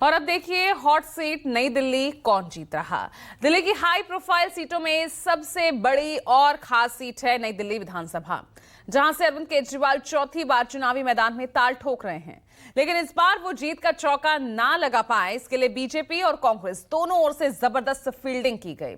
और अब देखिए हॉट सीट नई दिल्ली कौन जीत रहा। दिल्ली की हाई प्रोफाइल सीटों में सबसे बड़ी और खास सीट है नई दिल्ली विधानसभा, जहां से अरविंद केजरीवाल चौथी बार चुनावी मैदान में ताल ठोक रहे हैं। लेकिन इस बार वो जीत का चौका ना लगा पाए, इसके लिए बीजेपी और कांग्रेस दोनों ओर से जबरदस्त फील्डिंग की गई।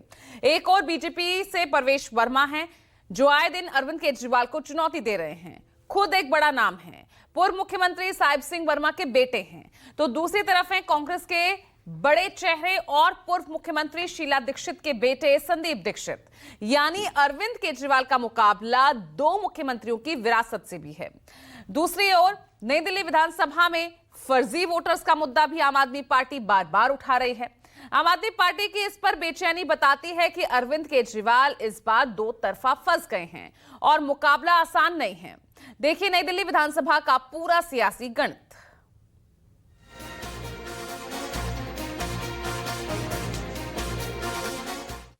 एक और बीजेपी से परवेश वर्मा हैं, जो आए दिन अरविंद केजरीवाल को चुनौती दे रहे हैं। खुद एक बड़ा नाम है, पूर्व मुख्यमंत्री साहिब सिंह वर्मा के बेटे हैं। तो दूसरी तरफ हैं कांग्रेस के बड़े चेहरे और पूर्व मुख्यमंत्री शीला दीक्षित के बेटे संदीप दीक्षित। यानी अरविंद केजरीवाल का मुकाबला दो मुख्यमंत्रियों की विरासत से भी है। दूसरी ओर नई दिल्ली विधानसभा में फर्जी वोटर्स का मुद्दा भी आम आदमी पार्टी बार बार उठा रही है। आम आदमी पार्टी की इस पर बेचैनी बताती है कि अरविंद केजरीवाल इस बार दो तरफा फंस गए हैं और मुकाबला आसान नहीं है। देखिए नई दिल्ली विधानसभा का पूरा सियासी गणित।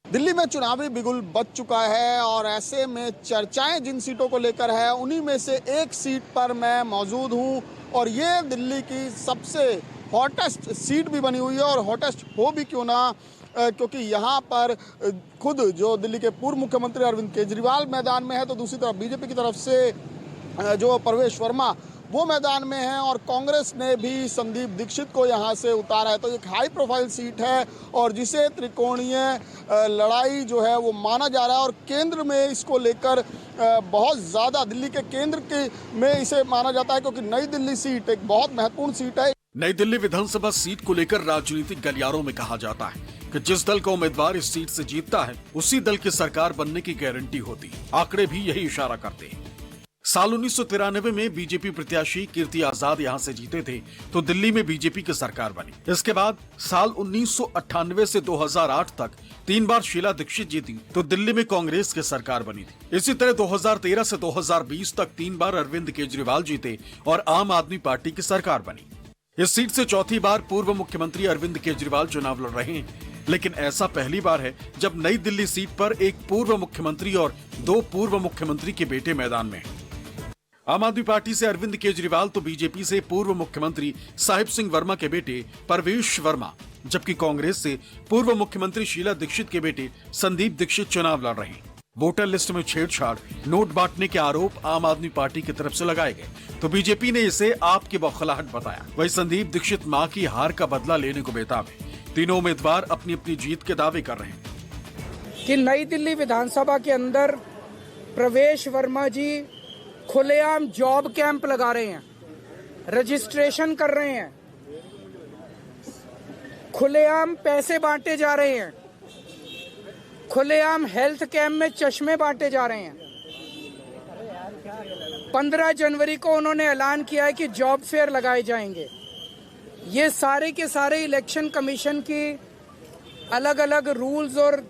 दिल्ली में चुनावी बिगुल बज चुका है और ऐसे में चर्चाएं जिन सीटों को लेकर है उन्हीं में से एक सीट पर मैं मौजूद हूं और ये दिल्ली की सबसे हॉटेस्ट सीट भी बनी हुई है। और हॉटेस्ट हो भी क्यों ना, क्योंकि यहाँ पर खुद जो दिल्ली के पूर्व मुख्यमंत्री अरविंद केजरीवाल मैदान में है, तो दूसरी तरफ बीजेपी की तरफ से जो परवेश वर्मा वो मैदान में है और कांग्रेस ने भी संदीप दीक्षित को यहाँ से उतारा है। तो एक हाई प्रोफाइल सीट है और जिसे त्रिकोणीय लड़ाई जो है वो माना जा रहा है और केंद्र में इसको लेकर बहुत ज़्यादा दिल्ली के केंद्र के में इसे माना जाता है, क्योंकि नई दिल्ली सीट एक बहुत महत्वपूर्ण सीट है। नई दिल्ली विधानसभा सीट को लेकर राजनीतिक गलियारों में कहा जाता है कि जिस दल का उम्मीदवार इस सीट से जीतता है उसी दल की सरकार बनने की गारंटी होती है। आंकड़े भी यही इशारा करते हैं। साल 1993 में बीजेपी प्रत्याशी कीर्ति आजाद यहां से जीते थे तो दिल्ली में बीजेपी की सरकार बनी। इसके बाद साल 1998 से 2008 तक 3 बार शीला दीक्षित जीती तो दिल्ली में कांग्रेस की सरकार बनी थी। इसी तरह 2013 से 2020 तक 3 बार अरविंद केजरीवाल जीते और आम आदमी पार्टी की सरकार बनी। इस सीट से चौथी बार पूर्व मुख्यमंत्री अरविंद केजरीवाल चुनाव लड़ रहे हैं, लेकिन ऐसा पहली बार है जब नई दिल्ली सीट पर एक पूर्व मुख्यमंत्री और दो पूर्व मुख्यमंत्री के बेटे मैदान में हैं। आम आदमी पार्टी से अरविंद केजरीवाल तो बीजेपी से पूर्व मुख्यमंत्री साहिब सिंह वर्मा के बेटे परवेश वर्मा, जबकि कांग्रेस से पूर्व मुख्यमंत्री शीला दीक्षित के बेटे संदीप दीक्षित चुनाव लड़ रहे हैं। वोटर लिस्ट में छेड़छाड़, नोट बांटने के आरोप आम आदमी पार्टी की तरफ से लगाए गए तो बीजेपी ने इसे आपकी बौखलाहट बताया। वही संदीप दीक्षित मां की हार का बदला लेने को बेताब है। तीनों उम्मीदवार अपनी अपनी जीत के दावे कर रहे हैं कि नई दिल्ली विधानसभा के अंदर परवेश वर्मा जी खुलेआम जॉब कैंप लगा रहे हैं, रजिस्ट्रेशन कर रहे हैं, खुलेआम पैसे बांटे जा रहे हैं, खुलेआम हेल्थ कैंप में चश्मे बांटे जा रहे हैं। 15 जनवरी को उन्होंने ऐलान किया है कि जॉब फेयर लगाए जाएंगे। ये सारे के सारे इलेक्शन कमीशन की अलग अलग रूल्स और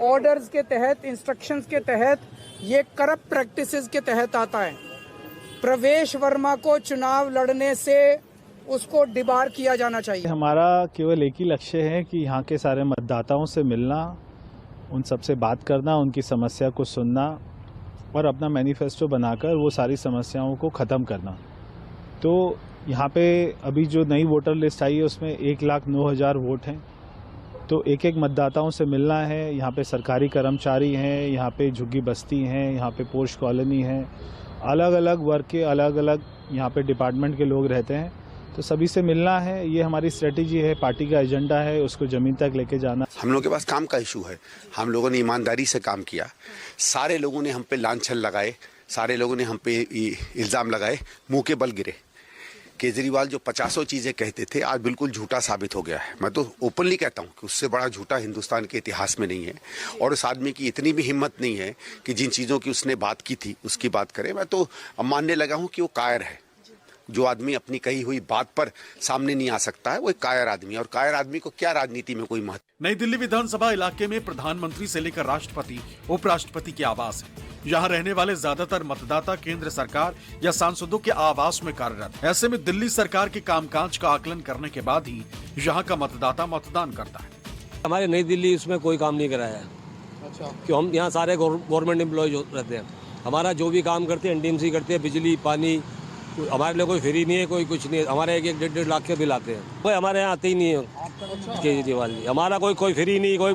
ऑर्डर्स के तहत, इंस्ट्रक्शंस के तहत, ये करप्ट प्रैक्टिसेस के तहत आता है। परवेश वर्मा को चुनाव लड़ने से उसको डिबार किया जाना चाहिए। हमारा केवल एक ही लक्ष्य है कि यहाँ के सारे मतदाताओं से मिलना, उन सबसे बात करना, उनकी समस्या को सुनना और अपना मैनिफेस्टो बनाकर वो सारी समस्याओं को ख़त्म करना। तो यहाँ पे अभी जो नई वोटर लिस्ट आई है उसमें 1,09,000 वोट हैं। तो एक एक मतदाताओं से मिलना है। यहाँ पे सरकारी कर्मचारी हैं, यहाँ पे झुग्गी बस्ती हैं, यहाँ पे पोर्श कॉलोनी है, अलग अलग वर्ग के अलग अलग यहाँ पे डिपार्टमेंट के लोग रहते हैं। तो सभी से मिलना है, ये हमारी स्ट्रेटेजी है, पार्टी का एजेंडा है, उसको ज़मीन तक लेके जाना। हम लोगों के पास काम का इशू है, हम लोगों ने ईमानदारी से काम किया। सारे लोगों ने हम पे लांछन लगाए, सारे लोगों ने हम पे इल्ज़ाम लगाए, मुँह के बल गिरे। केजरीवाल जो 50 चीज़ें कहते थे आज बिल्कुल झूठा साबित हो गया है। मैं तो ओपनली कहता हूँ कि उससे बड़ा झूठा हिंदुस्तान के इतिहास में नहीं है और उस आदमी की इतनी भी हिम्मत नहीं है कि जिन चीज़ों की उसने बात की थी उसकी बात करे। मैं तो अब मानने लगा हूँ कि वो कायर है। जो आदमी अपनी कही हुई बात पर सामने नहीं आ सकता है वो एक कायर आदमी है और कायर आदमी को क्या राजनीति में कोई महत्व। नई दिल्ली विधानसभा इलाके में प्रधानमंत्री से लेकर राष्ट्रपति, उपराष्ट्रपति के आवास है। यहाँ रहने वाले ज्यादातर मतदाता केंद्र सरकार या सांसदों के आवास में कार्यरत। ऐसे में दिल्ली सरकार के कामकाज का आकलन करने के बाद ही यहाँ का मतदाता मतदान करता है। हमारे नई दिल्ली इसमें कोई काम नहीं कराया है। अच्छा, क्यों? हम यहाँ सारे गवर्नमेंट एम्प्लॉयज रहते हैं। हमारा जो भी काम करते हैं एनडीएमसी करते हैं, बिजली, पानी, हमारे लिए कोई फ्री नहीं है, कोई कुछ नहीं है। हमारे एक 1.5 लाख के बिल आते हैं, कोई हमारे यहाँ आते ही नहीं है केजरीवाल जी। हमारा कोई फ्री नहीं, कोई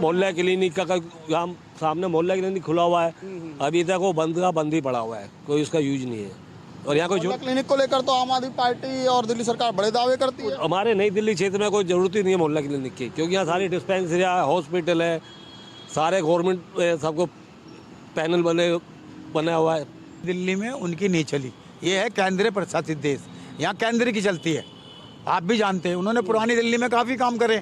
मोहल्ला क्लिनिक का यहाँ सामने मोहल्ला क्लिनिक खुला हुआ है, अभी तक वो बंद ही पड़ा हुआ है, कोई उसका यूज नहीं है। और यहाँ कोई क्लिनिक को लेकर तो आम आदमी पार्टी और दिल्ली सरकार बड़े दावे करती है। हमारे नई दिल्ली क्षेत्र में कोई जरूरत ही नहीं है मोहल्ला क्लिनिक की, क्योंकि यहाँ सारी डिस्पेंसरी है, हॉस्पिटल है, सारे गवर्नमेंट सबको पैनल बना हुआ है। दिल्ली में उनकी नहीं चली, ये है केंद्रीय प्रशासित देश, यहाँ केंद्र की चलती है। आप भी जानते हैं उन्होंने पुरानी दिल्ली में काफ़ी काम करे,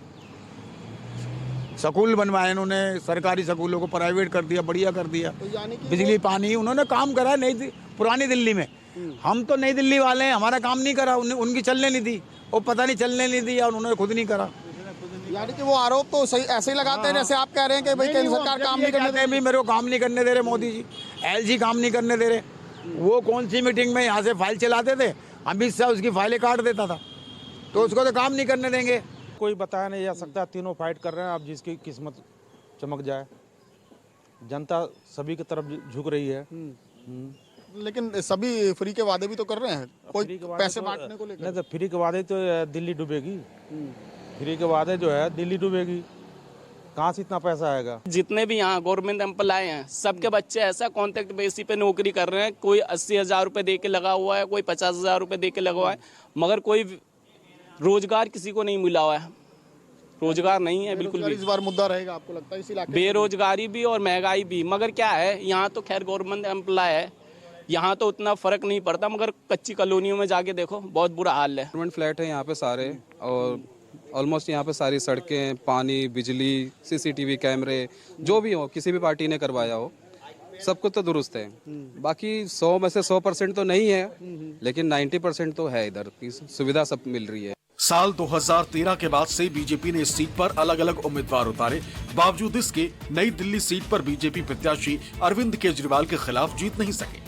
स्कूल बनवाए उन्होंने, सरकारी स्कूलों को प्राइवेट कर दिया, बढ़िया कर दिया, बिजली पानी उन्होंने काम करा है पुरानी दिल्ली में। हम तो नई दिल्ली वाले हैं, हमारा काम नहीं करा, उनकी चलने नहीं दी, वो पता नहीं चलने नहीं दी, और उन्होंने खुद नहीं करा। यानी कि वो आरोप तो सही ऐसे ही लगाते हैं जैसे आप कह रहे हैं कि भाई केंद्र सरकार काम नहीं करने दे रही। मेरे को काम नहीं करने दे रहे मोदी जी, LG काम नहीं करने दे रहे। वो कौन सी मीटिंग में यहाँ से फाइल चलाते थे, अमित शाह उसकी फाइलें काट देता था, तो उसको तो काम नहीं करने देंगे। कोई बताया नहीं जा सकता, तीनों फाइट कर रहे हैं, अब जिसकी किस्मत चमक जाए। जनता सभी की तरफ झुक रही है। लेकिन सभी फ्री के वादे भी तो कर रहे हैं, कोई पैसे बांटने को लेकर। नहीं तो फ्री के वादे तो दिल्ली डूबेगी, फ्री के वादे जो है दिल्ली डूबेगी, कहाँ से इतना पैसा आएगा। जितने भी यहाँ गवर्नमेंट एम्प्लॉय हैं, सबके बच्चे ऐसा कॉन्ट्रैक्ट बेसिस पे नौकरी कर रहे हैं। कोई 80,000 रुपये दे के लगा हुआ है, कोई 50,000 रुपये दे के लगा हुआ है, मगर कोई रोजगार किसी को नहीं मिला हुआ है। रोजगार नहीं है बिल्कुल भी। इस बार मुद्दा रहेगा आपको लगता है इस इलाके में? बेरोजगारी भी और महंगाई भी। मगर क्या है, यहाँ तो खैर गवर्नमेंट एम्प्लॉय है, यहाँ तो उतना फर्क नहीं पड़ता, मगर कच्ची कॉलोनियों में जाके देखो बहुत बुरा हाल है। गवर्नमेंट फ्लैट है यहाँ पे सारे, और ऑलमोस्ट यहाँ पे सारी सड़कें, पानी, बिजली, CCTV कैमरे, जो भी हो, किसी भी पार्टी ने करवाया हो, सब कुछ तो दुरुस्त है। बाकी 100 में से 100% तो नहीं है, लेकिन 90% तो है, इधर की सुविधा सब मिल रही है। साल 2013 के बाद से बीजेपी ने इस सीट पर अलग अलग उम्मीदवार उतारे, बावजूद इसके नई दिल्ली सीट पर बीजेपी प्रत्याशी अरविंद केजरीवाल के खिलाफ जीत नहीं सके।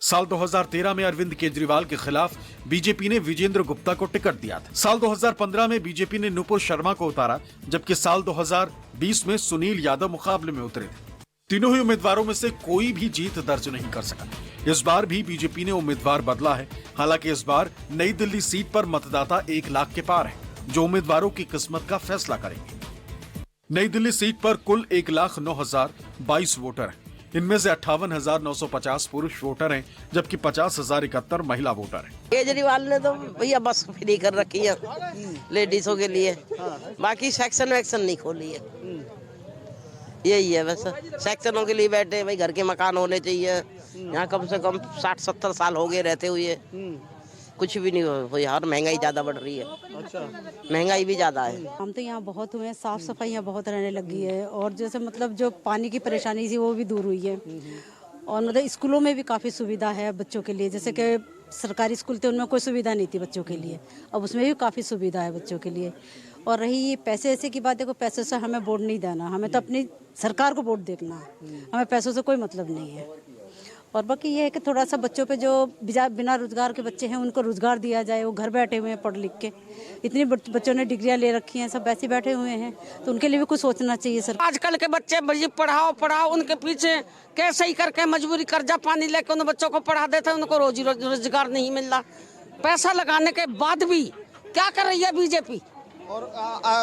साल 2013 में अरविंद केजरीवाल के खिलाफ बीजेपी ने विजेंद्र गुप्ता को टिकट दिया था। साल 2015 में बीजेपी ने नुपुर शर्मा को उतारा, जबकि साल 2020 में सुनील यादव मुकाबले में उतरे थे। तीनों ही उम्मीदवारों में से कोई भी जीत दर्ज नहीं कर सका। इस बार भी बीजेपी ने उम्मीदवार बदला है। हालांकि इस बार नई दिल्ली सीट पर मतदाता 1 लाख के पार है, जो उम्मीदवारों की किस्मत का फैसला करेंगे। नई दिल्ली सीट पर कुल 1,09,022 वोटर हैं। इनमें से 58,950 पुरुष वोटर हैं, जबकि 50,071 महिला वोटर हैं। केजरीवाल ने तो भैया बस फ्री कर रखी है लेडीजों के लिए, बाकी सेक्शन वैक्शन नहीं खोली है। यही है बस, सेक्शनों के लिए बैठे, भाई घर के मकान होने चाहिए। यहाँ कम से कम 60-70 साल हो गए रहते हुए, कुछ भी नहीं हो यार। महंगाई ज्यादा बढ़ रही है। अच्छा, महंगाई भी ज्यादा है। हम तो यहाँ बहुत हुए, साफ सफाई यहाँ बहुत रहने लगी है, और जैसे मतलब जो पानी की परेशानी थी वो भी दूर हुई है, और मतलब स्कूलों में भी काफ़ी सुविधा है बच्चों के लिए। जैसे कि सरकारी स्कूल थे, उनमें कोई सुविधा नहीं थी बच्चों के लिए, अब उसमें भी काफ़ी सुविधा है बच्चों के लिए। और रही ये पैसे ऐसे की बात है, को पैसे से हमें वोट नहीं देना, हमें तो अपनी सरकार को वोट देखना है, हमें पैसों से कोई मतलब नहीं है। और बाकी ये है कि थोड़ा सा बच्चों पे जो बिना रोजगार के बच्चे हैं उनको रोजगार दिया जाए। वो घर बैठे हुए हैं पढ़ लिख के, इतनी बच्चों ने डिग्रियां ले रखी हैं, सब ऐसे बैठे हुए हैं, तो उनके लिए भी कुछ सोचना चाहिए सर। आजकल के बच्चे पढ़ाओ उनके पीछे कैसे ही करके मजबूरी कर्जा पानी लेके उन बच्चों को पढ़ा देते हैं, उनको रोजगार नहीं मिल रहा। पैसा लगाने के बाद भी क्या कर रही है बीजेपी? और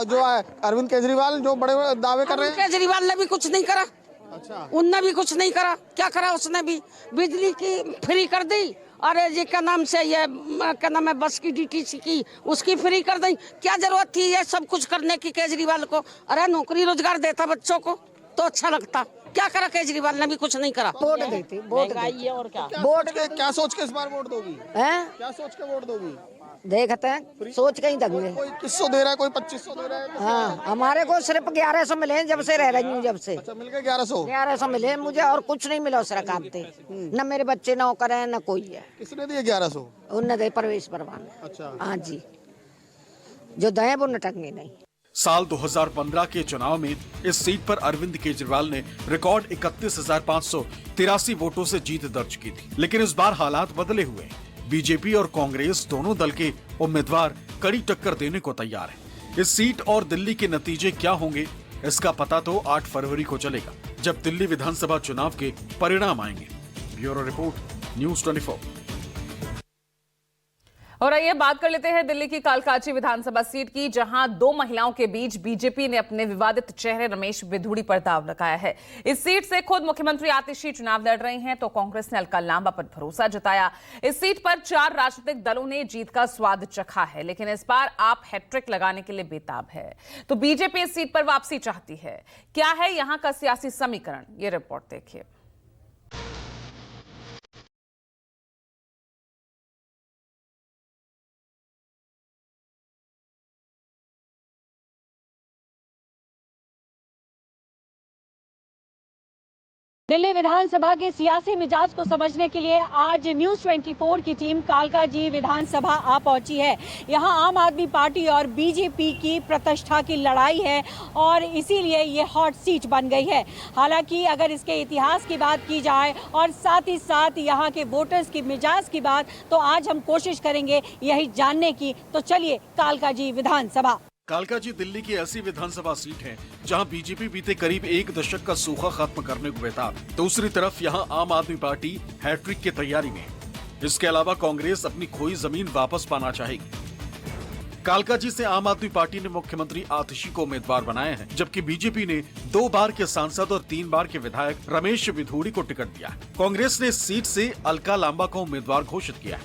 जो अरविंद केजरीवाल जो बड़े दावे कर रहे हैं, केजरीवाल ने भी कुछ नहीं करा। अच्छा, उनने भी कुछ नहीं करा। क्या करा उसने भी? बिजली की फ्री कर दी, अरे जी क्या नाम से ये क्या नाम है, बस की DTC की, उसकी फ्री कर दी। क्या जरूरत थी ये सब कुछ करने की केजरीवाल को? अरे नौकरी रोजगार देता बच्चों को तो अच्छा लगता। क्या करा केजरीवाल ने? भी कुछ नहीं करा। वोट देती, वोट आई है और क्या वोट के क्या सोच के इस बार वोट दोगी? क्या सोच के वोट दोगी? देखते हैं, सोच के ही देंगे। कोई 2100 दे रहा है, कोई 2500 दे रहा है। हाँ, हमारे को सिर्फ 1100 मिले हैं जब से रह रही हूँ, जब से। अच्छा, मिल गए 1100 मिले मुझे, और कुछ नहीं मिला सरकार से। न मेरे बच्चे नौकर हैं, न कोई है। किसने दिए 1100? उनने दे प्रवेश परवान। अच्छा, हाँ जी, जो दए वो नटंगे नहीं। साल 2015 के चुनाव में इस सीट पर अरविंद केजरीवाल ने रिकॉर्ड 31,583 वोटों से जीत दर्ज की थी। लेकिन इस बार हालात बदले हुए हैं। बीजेपी और कांग्रेस दोनों दल के उम्मीदवार कड़ी टक्कर देने को तैयार हैं। इस सीट और दिल्ली के नतीजे क्या होंगे, इसका पता तो 8 फरवरी को चलेगा, जब दिल्ली विधानसभा चुनाव के परिणाम आएंगे। Bureau report, news 24। और आइए बात कर लेते हैं दिल्ली की कालकाजी विधानसभा सीट की, जहां दो महिलाओं के बीच बीजेपी ने अपने विवादित चेहरे रमेश बिधूड़ी पर दांव लगाया है। इस सीट से खुद मुख्यमंत्री आतिशी चुनाव लड़ रही हैं, तो कांग्रेस ने अलका लांबा पर भरोसा जताया। इस सीट पर 4 राजनीतिक दलों ने जीत का स्वाद चखा है, लेकिन इस बार आप हैट्रिक लगाने के लिए बेताब है। तो बीजेपी इस सीट पर वापसी चाहती है। क्या है यहां का सियासी समीकरण, ये रिपोर्ट देखिए। दिल्ली विधानसभा के सियासी मिजाज को समझने के लिए आज न्यूज़ 24 की टीम कालकाजी विधानसभा आ पहुंची है। यहां आम आदमी पार्टी और बीजेपी की प्रतिष्ठा की लड़ाई है और इसीलिए ये हॉट सीट बन गई है। हालांकि अगर इसके इतिहास की बात की जाए और साथ ही साथ यहां के वोटर्स की मिजाज की बात, तो आज हम कोशिश करेंगे यही जानने की। तो चलिए कालकाजी विधानसभा। कालकाजी दिल्ली की ऐसी विधानसभा सीट है जहां बीजेपी बीते करीब 1 दशक का सूखा खत्म करने को बेताब। दूसरी तरफ यहां आम आदमी पार्टी हैट्रिक की तैयारी में। इसके अलावा कांग्रेस अपनी खोई जमीन वापस पाना चाहेगी। कालकाजी से आम आदमी पार्टी ने मुख्यमंत्री आतिशी को उम्मीदवार बनाया है, जबकि बीजेपी ने 2 बार के सांसद और 3 बार के विधायक रमेश बिधूड़ी को टिकट दिया। कांग्रेस ने इस सीट से अलका लांबा को उम्मीदवार घोषित किया है।